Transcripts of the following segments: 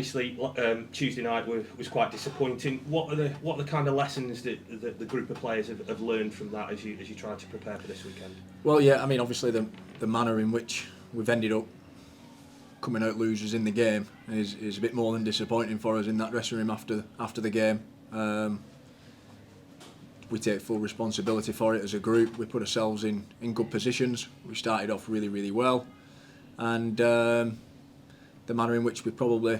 obviously Tuesday night was quite disappointing. What are the kind of lessons that the group of players have learned from that as you try to prepare for this weekend? Well, yeah, I mean, obviously the manner in which we've ended up coming out losers in the game is a bit more than disappointing for us in that dressing room after the game. We take full responsibility for it as a group. We put ourselves in good positions. We started off really, really well, and the manner in which we probably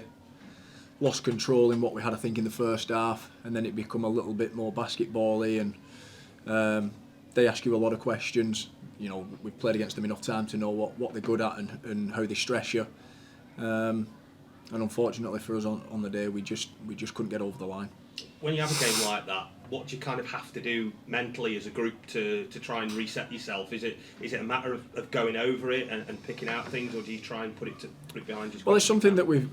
lost control in what we had, I think, in the first half, and then it become a little bit more basketball-y, and they ask you a lot of questions. You know, we've played against them enough time to know what they're good at and how they stress you. And unfortunately for us on the day, we just couldn't get over the line. When you have a game like that, what do you kind of have to do mentally as a group to try and reset yourself? Is it a matter of going over it and picking out things, or do you try and put it behind you? Well, it's something that we're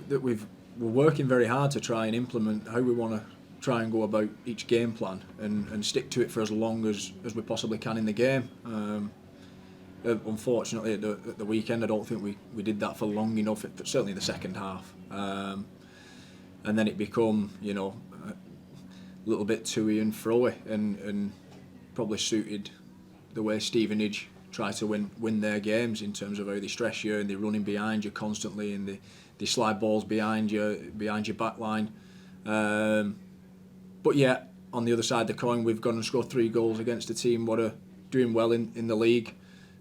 working very hard to try and implement how we want to try and go about each game plan and stick to it for as long as we possibly can in the game. Unfortunately, at the weekend, I don't think we did that for long enough, certainly in the second half. And then it become, you know, a little bit to-y and fro-y, and probably suited the way Stevenage try to win their games in terms of how they stress you and they're running behind you constantly and they slide balls behind your back line. But yeah, on the other side of the coin, we've gone and scored 3 goals against a team what are doing well in the league,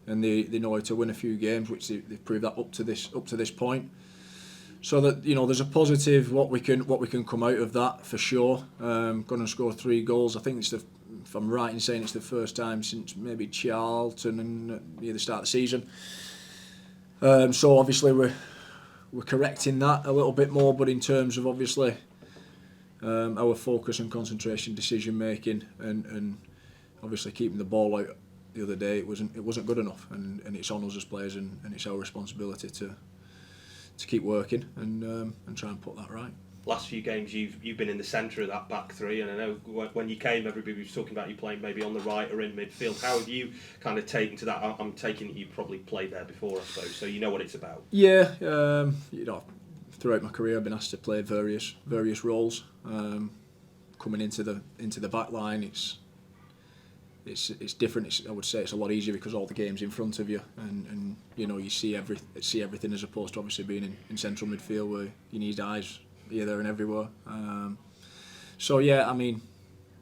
and they know how to win a few games, which they've proved that up to this point. So that, you know, there's a positive what we can come out of that for sure. Gone and scored 3 goals. I think if I'm right in saying it's the first time since maybe Charlton near the start of the season. So obviously we're correcting that a little bit more, but in terms of obviously our focus and concentration, decision making, and obviously keeping the ball out the other day, it wasn't good enough, and it's on us as players, and it's our responsibility to keep working and try and put that right. Last few games you've been in the centre of that back three, and I know when you came, everybody was talking about you playing maybe on the right or in midfield. How have you kind of taken to that? I'm taking it you probably played there before, I suppose, so you know what it's about. Yeah, you know, throughout my career I've been asked to play various roles. Coming into the back line, it's different. I would say it's a lot easier because all the game's in front of you, and you know, you see everything as opposed to obviously being in central midfield where you need eyes here, there, and everywhere. So yeah, I mean,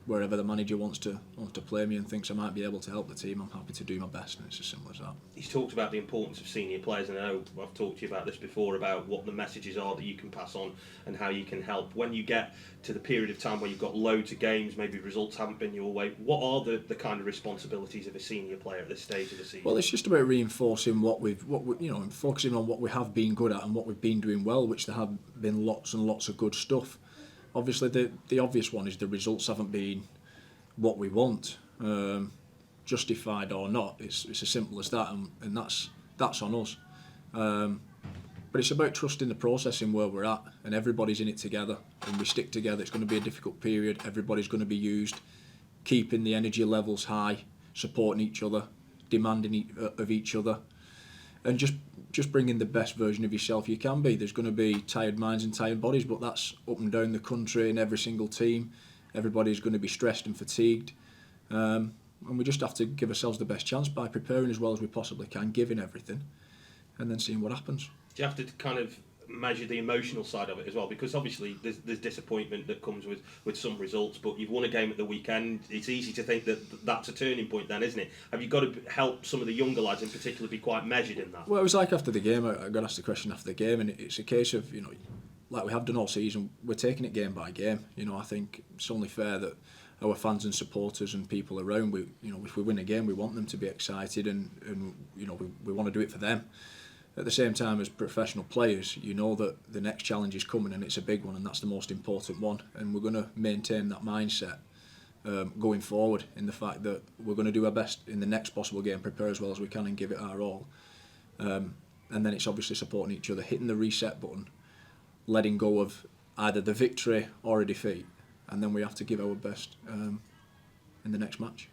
wherever the manager wants to play me and thinks I might be able to help the team, I'm happy to do my best, and it's as simple as that. He's talked about the importance of senior players, and I know I've talked to you about this before, about what the messages are that you can pass on and how you can help. When you get to the period of time where you've got loads of games, maybe results haven't been your way, what are the kind of responsibilities of a senior player at this stage of the season? Well, it's just about reinforcing what we you know, and focusing on what we have been good at and what we've been doing well, which there have been lots and lots of good stuff. Obviously, the obvious one is the results haven't been what we want, justified or not. It's as simple as that, and that's on us. But it's about trusting the process in where we're at, and everybody's in it together, and we stick together. It's going to be a difficult period. Everybody's going to be used, keeping the energy levels high, supporting each other, demanding of each other, and just bringing the best version of yourself you can be. There's going to be tired minds and tired bodies, but that's up and down the country in every single team. Everybody's going to be stressed and fatigued, and we just have to give ourselves the best chance by preparing as well as we possibly can, giving everything, and then seeing what happens. Do you have to kind of measure the emotional side of it as well? Because obviously there's disappointment that comes with some results, but you've won a game at the weekend. It's easy to think that that's a turning point then, isn't it? Have you got to help some of the younger lads in particular be quite measured in that? Well, it was like after the game, I got asked the question after the game, and it's a case of, you know, like we have done all season, we're taking it game by game. You know, I think it's only fair that our fans and supporters and people around, you know, if we win a game, we want them to be excited, and you know, we want to do it for them. At the same time, as professional players, you know that the next challenge is coming, and it's a big one, and that's the most important one. And we're going to maintain that mindset going forward, in the fact that we're going to do our best in the next possible game, prepare as well as we can, and give it our all. And then it's obviously supporting each other, hitting the reset button, letting go of either the victory or a defeat, and then we have to give our best in the next match.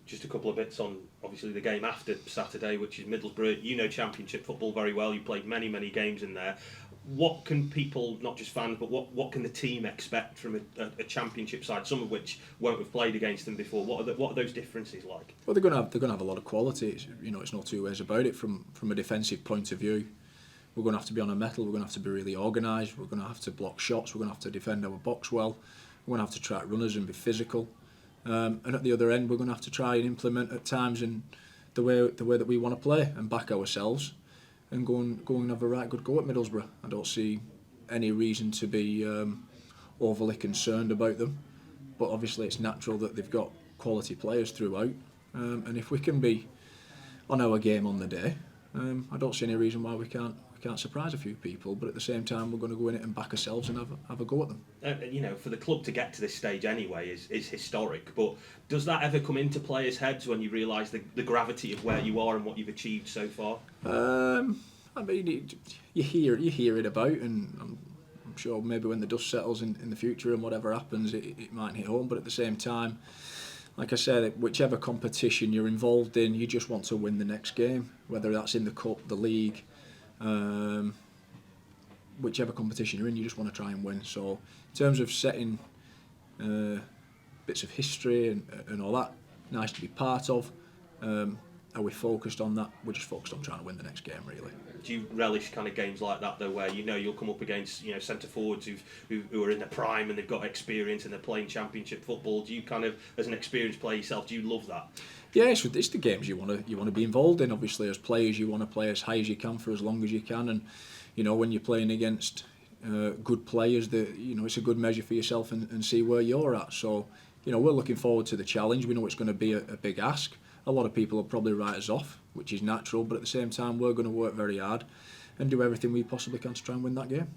Just a couple of bits on obviously the game after Saturday, which is Middlesbrough. You know Championship football very well. You played many games in there. what can people, not just fans, but what can the team expect from a championship side, some of which won't have played against them before? What are those differences like? Well, they're going to have a lot of quality. It's no two ways about it. From a defensive point of view, we're going to have to be on our mettle. We're going to have to be really organised. We're going to have to block shots. We're going to have to defend our box well. We're going to have to track runners and be physical. And at the other end, we're going to have to try and implement at times in the way that we want to play and back ourselves and go and have a right good go at Middlesbrough. I don't see any reason to be overly concerned about them, but obviously it's natural that they've got quality players throughout, and if we can be on our game on the day, I don't see any reason why we can't surprise a few people. But at the same time, we're going to go in it and back ourselves and have a go at them. For the club to get to this stage anyway is historic. But does that ever come into players' heads when you realise the gravity of where you are and what you've achieved so far? I mean, you hear it about, and I'm sure maybe when the dust settles in the future and whatever happens, it might hit home. But at the same time, like I said, whichever competition you're involved in, you just want to win the next game, whether that's in the cup, the league. Whichever competition you're in, you just want to try and win. So in terms of setting bits of history and all that, nice to be part of. Are we focused on that? We're just focused on trying to win the next game, really. Do you relish kind of games like that though, where you'll come up against centre forwards who are in their prime and they've got experience and they're playing championship football? Do you kind of, as an experienced player yourself, do you love that? Yeah, it's the games you want to be involved in. Obviously, as players, you want to play as high as you can for as long as you can, and when you're playing against good players, it's a good measure for yourself and see where you're at. So, we're looking forward to the challenge. We know it's going to be a big ask. A lot of people will probably write us off, which is natural, but at the same time, we're going to work very hard and do everything we possibly can to try and win that game.